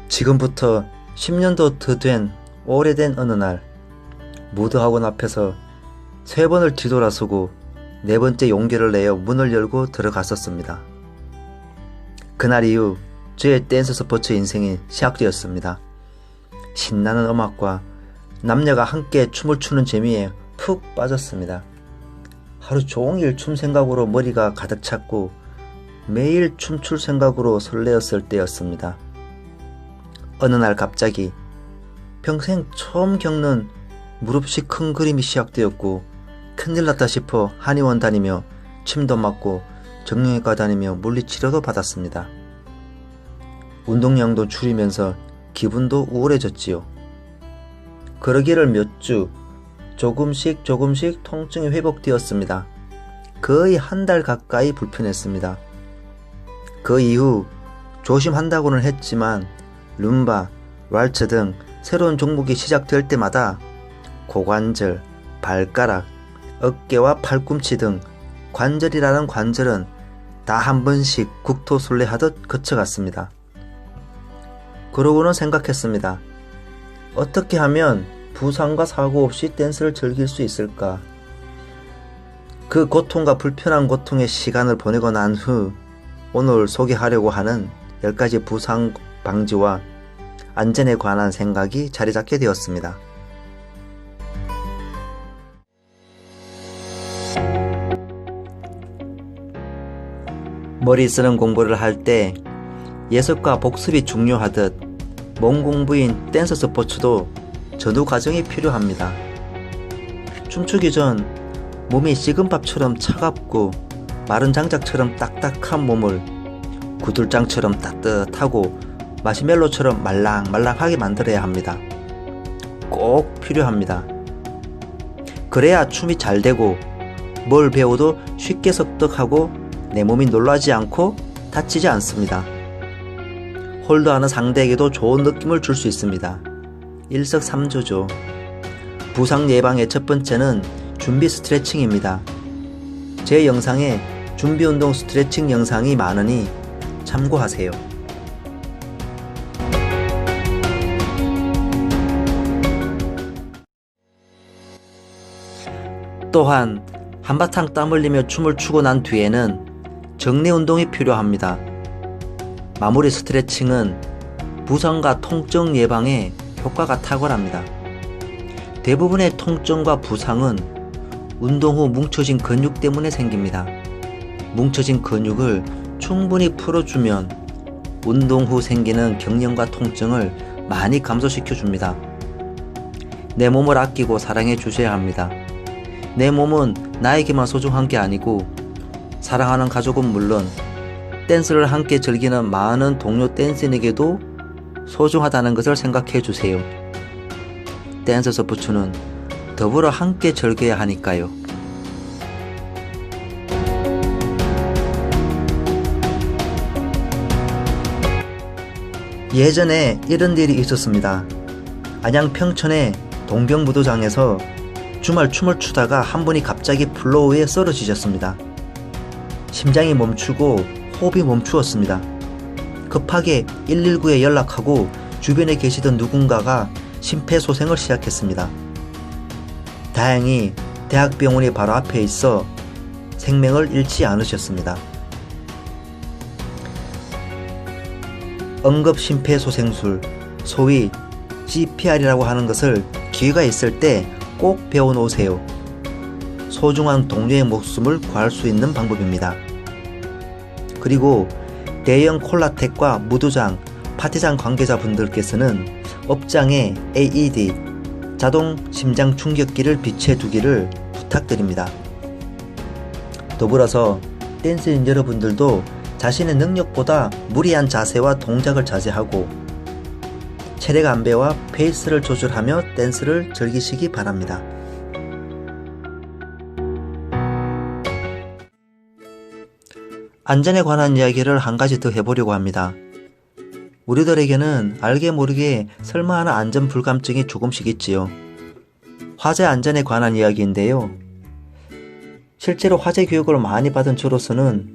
지금부터 10년도 더 된 오래된 어느 날, 무드학원 앞에서 3번을 뒤돌아서고 4번째 용기를 내어 문을 열고 들어갔었습니다. 그날 이후 저의 댄스 스포츠 인생이 시작되었습니다. 신나는 음악과 남녀가 함께 춤을 추는 재미에 푹 빠졌습니다. 하루 종일 춤 생각으로 머리가 가득 찼고 매일 춤출 생각으로 설레었을 때였습니다. 어느 날 갑자기 평생 처음 겪는 무릎이 큰 그림이 시작되었고 큰일 났다 싶어 한의원 다니며 침도 맞고 정형외과 다니며 물리치료도 받았습니다. 운동량도 줄이면서 기분도 우울해졌지요. 그러기를 몇 주 조금씩 통증이 회복되었습니다. 거의 한 달 가까이 불편했습니다. 그 이후 조심한다고는 했지만 룸바, 왈츠 등 새로운 종목이 시작될 때마다 고관절, 발가락, 어깨와 팔꿈치 등 관절이라는 관절은 다 한 번씩 국토순례하듯 거쳐갔습니다. 그러고는 생각했습니다. 어떻게 하면 부상과 사고 없이 댄스를 즐길 수 있을까? 그 고통과 불편한 고통의 시간을 보내고 난 후 오늘 소개하려고 하는 10가지 부상 방지와 안전에 관한 생각이 자리 잡게 되었습니다. 머리 쓰는 공부를 할 때 예습과 복습이 중요하듯 몸 공부인 댄스 스포츠도 전후 과정이 필요합니다. 춤추기 전 몸이 식은 밥처럼 차갑고 마른 장작처럼 딱딱한 몸을 구들장처럼 따뜻하고 마시멜로처럼 말랑말랑하게 만들어야 합니다. 꼭 필요합니다. 그래야 춤이 잘 되고 뭘 배워도 쉽게 습득하고 내 몸이 놀라지 않고 다치지 않습니다. 홀드하는 상대에게도 좋은 느낌을 줄 수 있습니다. 일석삼조죠. 부상 예방의 첫 번째는 준비 스트레칭입니다. 제 영상에 준비 운동 스트레칭 영상이 많으니 참고하세요. 또한 한바탕 땀 흘리며 춤을 추고 난 뒤에는 정리 운동이 필요합니다. 마무리 스트레칭은 부상과 통증 예방에 효과가 탁월합니다. 대부분의 통증과 부상은 운동 후 뭉쳐진 근육 때문에 생깁니다. 뭉쳐진 근육을 충분히 풀어주면 운동 후 생기는 경련과 통증을 많이 감소시켜줍니다. 내 몸을 아끼고 사랑해 주셔야 합니다. 내 몸은 나에게만 소중한 게 아니고 사랑하는 가족은 물론 댄스를 함께 즐기는 많은 동료 댄스인에게도 소중하다는 것을 생각해 주세요. 댄스 스포츠는 더불어 함께 즐겨야 하니까요. 예전에 이런 일이 있었습니다. 안양 평촌의 동병무도장에서 주말 춤을 추다가 한 분이 갑자기 플로어에 쓰러지셨습니다. 심장이 멈추고 호흡이 멈추었습니다. 급하게 119에 연락하고 주변에 계시던 누군가가 심폐소생을 시작했습니다. 다행히 대학병원이 바로 앞에 있어 생명을 잃지 않으셨습니다. 응급심폐소생술, 소위 CPR이라고 하는 것을 기회가 있을 때 꼭 배워놓으세요. 소중한 동료의 목숨을 구할 수 있는 방법입니다. 그리고 대형 콜라텍과 무도장, 파티장 관계자분들께서는 업장에 AED, 자동 심장 충격기를 비치해두기를 부탁드립니다. 더불어서 댄스인 여러분들도 자신의 능력보다 무리한 자세와 동작을 자제하고 체력 안배와 페이스를 조절하며 댄스를 즐기시기 바랍니다. 안전에 관한 이야기를 한 가지 더 해보려고 합니다. 우리들에게는 알게 모르게 설마하는 안전 불감증이 조금씩 있지요. 화재 안전에 관한 이야기인데요. 실제로 화재 교육을 많이 받은 저로서는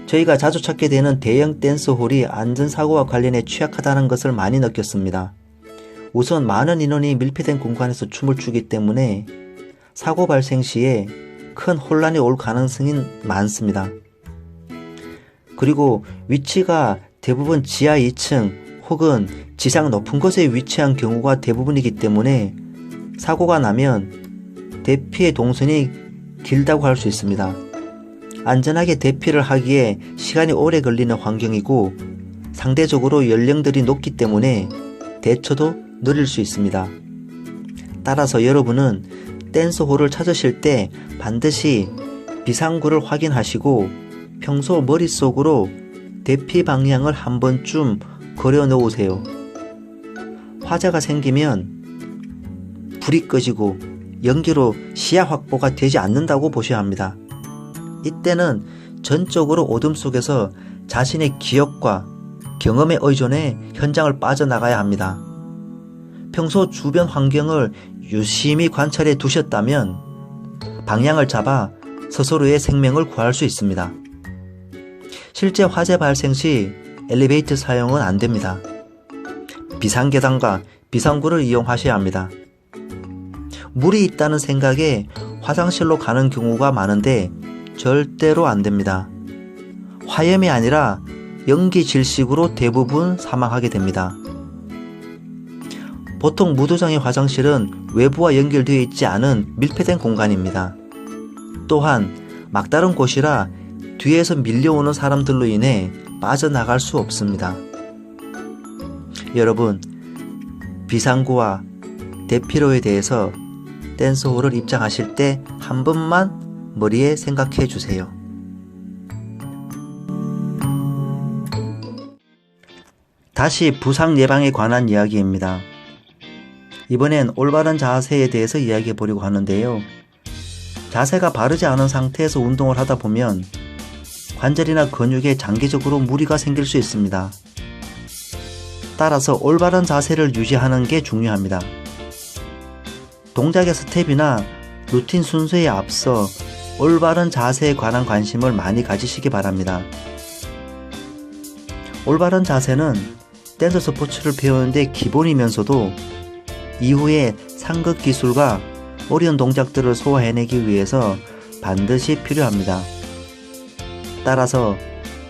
저희가 자주 찾게 되는 대형 댄스홀이 안전사고와 관련해 취약하다는 것을 많이 느꼈습니다. 우선 많은 인원이 밀폐된 공간에서 춤을 추기 때문에 사고 발생 시에 큰 혼란이 올 가능성이 많습니다. 그리고 위치가 대부분 지하 2층 혹은 지상 높은 곳에 위치한 경우가 대부분이기 때문에 사고가 나면 대피의 동선이 길다고 할 수 있습니다. 안전하게 대피를 하기에 시간이 오래 걸리는 환경이고 상대적으로 연령들이 높기 때문에 대처도 느릴 수 있습니다. 따라서 여러분은 댄스홀을 찾으실 때 반드시 비상구를 확인하시고 평소 머릿속으로 대피 방향을 한 번쯤 그려 놓으세요. 화재가 생기면 불이 꺼지고 연기로 시야 확보가 되지 않는다고 보셔야 합니다. 이때는 전적으로 어둠 속에서 자신의 기억과 경험에 의존해 현장을 빠져나가야 합니다. 평소 주변 환경을 유심히 관찰해 두셨다면 방향을 잡아 스스로의 생명을 구할 수 있습니다. 실제 화재 발생 시 엘리베이터 사용은 안 됩니다. 비상계단과 비상구를 이용하셔야 합니다. 물이 있다는 생각에 화장실로 가는 경우가 많은데 절대로 안 됩니다. 화염이 아니라 연기 질식으로 대부분 사망하게 됩니다. 보통 무도장의 화장실은 외부와 연결되어 있지 않은 밀폐된 공간입니다. 또한 막다른 곳이라 뒤에서 밀려오는 사람들로 인해 빠져나갈 수 없습니다. 여러분, 비상구와 대피로에 대해서 댄스홀을 입장하실 때 한 번만 머리에 생각해 주세요. 다시 부상 예방에 관한 이야기입니다. 이번엔 올바른 자세에 대해서 이야기해 보려고 하는데요. 자세가 바르지 않은 상태에서 운동을 하다 보면 관절이나 근육에 장기적으로 무리가 생길 수 있습니다. 따라서 올바른 자세를 유지하는 게 중요합니다. 동작의 스텝이나 루틴 순서에 앞서 올바른 자세에 관한 관심을 많이 가지시기 바랍니다. 올바른 자세는 댄스 스포츠를 배우는데 기본이면서도 이후에 상급 기술과 어려운 동작들을 소화해내기 위해서 반드시 필요합니다. 따라서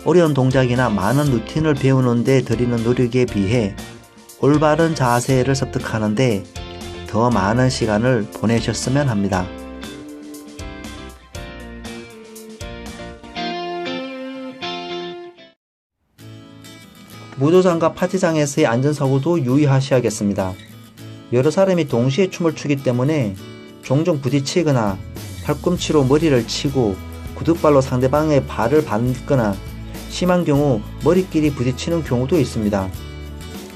어려운 동작이나 많은 루틴을 배우는 데 들이는 노력에 비해 올바른 자세를 습득하는데 더 많은 시간을 보내셨으면 합니다. 무도장과 파티장에서의 안전사고도 유의하셔야겠습니다. 여러 사람이 동시에 춤을 추기 때문에 종종 부딪히거나 팔꿈치로 머리를 치고 구두발로 상대방의 발을 밟거나 심한 경우 머리끼리 부딪히는 경우도 있습니다.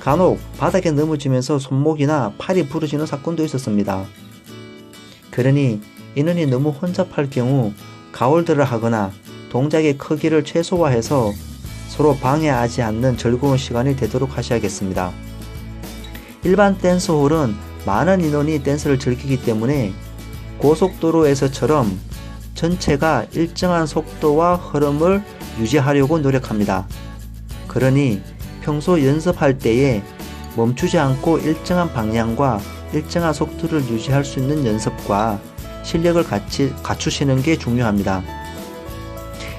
간혹 바닥에 넘어지면서 손목이나 팔이 부러지는 사건도 있었습니다. 그러니 인원이 너무 혼잡할 경우 가홀들을 하거나 동작의 크기를 최소화해서 서로 방해하지 않는 즐거운 시간이 되도록 하셔야겠습니다. 일반 댄스홀은 많은 인원이 댄스를 즐기기 때문에 고속도로에서처럼 전체가 일정한 속도와 흐름을 유지하려고 노력합니다. 그러니 평소 연습할 때에 멈추지 않고 일정한 방향과 일정한 속도를 유지할 수 있는 연습과 실력을 같이 갖추시는 게 중요합니다.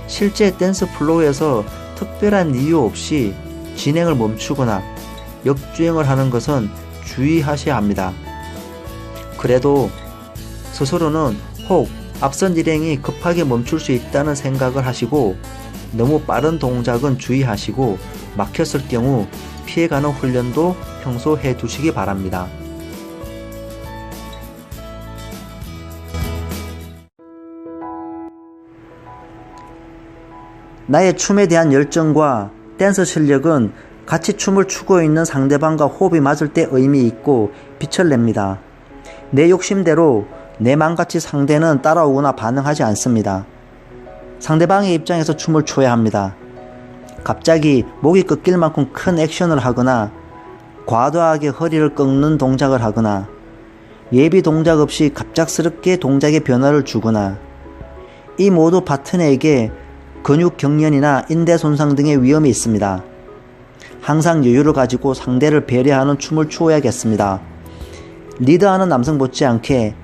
실제 댄스 플로어에서 특별한 이유 없이 진행을 멈추거나 역주행을 하는 것은 주의하셔야 합니다. 그래도 스스로는 혹 앞선 일행이 급하게 멈출 수 있다는 생각을 하시고 너무 빠른 동작은 주의하시고 막혔을 경우 피해가는 훈련도 평소 해두시기 바랍니다. 나의 춤에 대한 열정과 댄스 실력은 같이 춤을 추고 있는 상대방과 호흡이 맞을 때 의미 있고 빛을 냅니다. 내 욕심대로 내 맘같이 상대는 따라오거나 반응하지 않습니다. 상대방의 입장에서 춤을 춰야 합니다. 갑자기 목이 꺾일 만큼 큰 액션을 하거나 과도하게 허리를 꺾는 동작을 하거나 예비 동작 없이 갑작스럽게 동작의 변화를 주거나 이 모두 파트너에게 근육 경련이나 인대 손상 등의 위험이 있습니다. 항상 여유를 가지고 상대를 배려하는 춤을 추어야겠습니다. 리드하는 남성 못지않게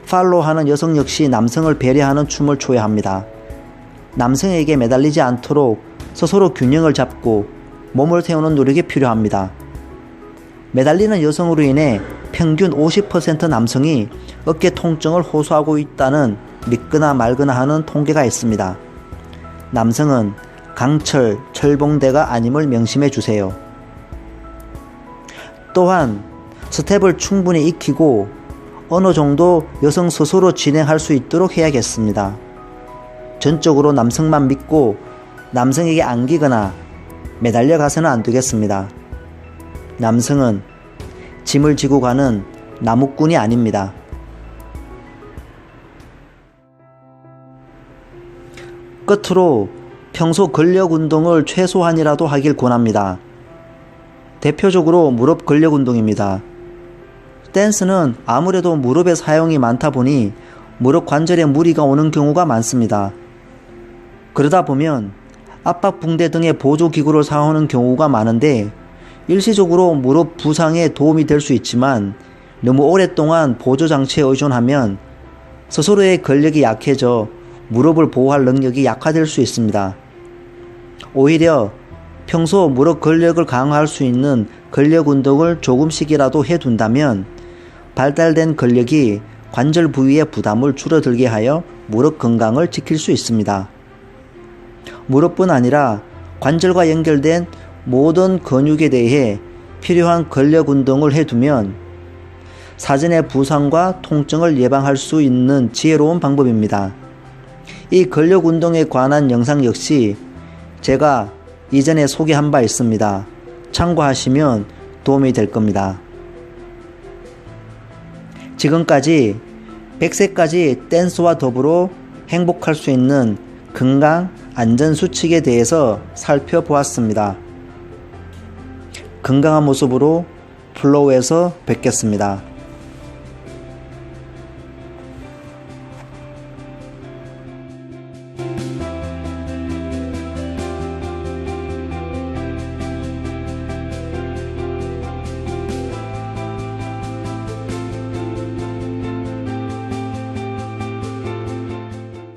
팔로우하는 여성 역시 남성을 배려하는 춤을 춰야 합니다. 남성에게 매달리지 않도록 스스로 균형을 잡고 몸을 세우는 노력이 필요합니다. 매달리는 여성으로 인해 평균 50% 남성이 어깨 통증을 호소하고 있다는 믿거나 말거나 하는 통계가 있습니다. 남성은 강철, 철봉대가 아님을 명심해 주세요. 또한 스텝을 충분히 익히고 어느 정도 여성 스스로 진행할 수 있도록 해야겠습니다. 전적으로 남성만 믿고 남성에게 안기거나 매달려 가서는 안 되겠습니다. 남성은 짐을 지고 가는 나무꾼이 아닙니다. 끝으로 평소 근력 운동을 최소한이라도 하길 권합니다. 대표적으로 무릎 근력 운동입니다. 댄스는 아무래도 무릎의 사용이 많다 보니 무릎 관절에 무리가 오는 경우가 많습니다. 그러다 보면 압박붕대 등의 보조기구를 사용하는 경우가 많은데 일시적으로 무릎 부상에 도움이 될 수 있지만 너무 오랫동안 보조장치에 의존하면 스스로의 근력이 약해져 무릎을 보호할 능력이 약화될 수 있습니다. 오히려 평소 무릎 근력을 강화할 수 있는 근력 운동을 조금씩이라도 해둔다면 발달된 근력이 관절 부위의 부담을 줄어들게 하여 무릎 건강을 지킬 수 있습니다. 무릎뿐 아니라 관절과 연결된 모든 근육에 대해 필요한 근력 운동을 해두면 사전에 부상과 통증을 예방할 수 있는 지혜로운 방법입니다. 이 근력 운동에 관한 영상 역시 제가 이전에 소개한 바 있습니다. 참고하시면 도움이 될 겁니다. 지금까지 100세까지 댄스와 더불어 행복할 수 있는 건강 안전 수칙에 대해서 살펴보았습니다. 건강한 모습으로 플로우에서 뵙겠습니다.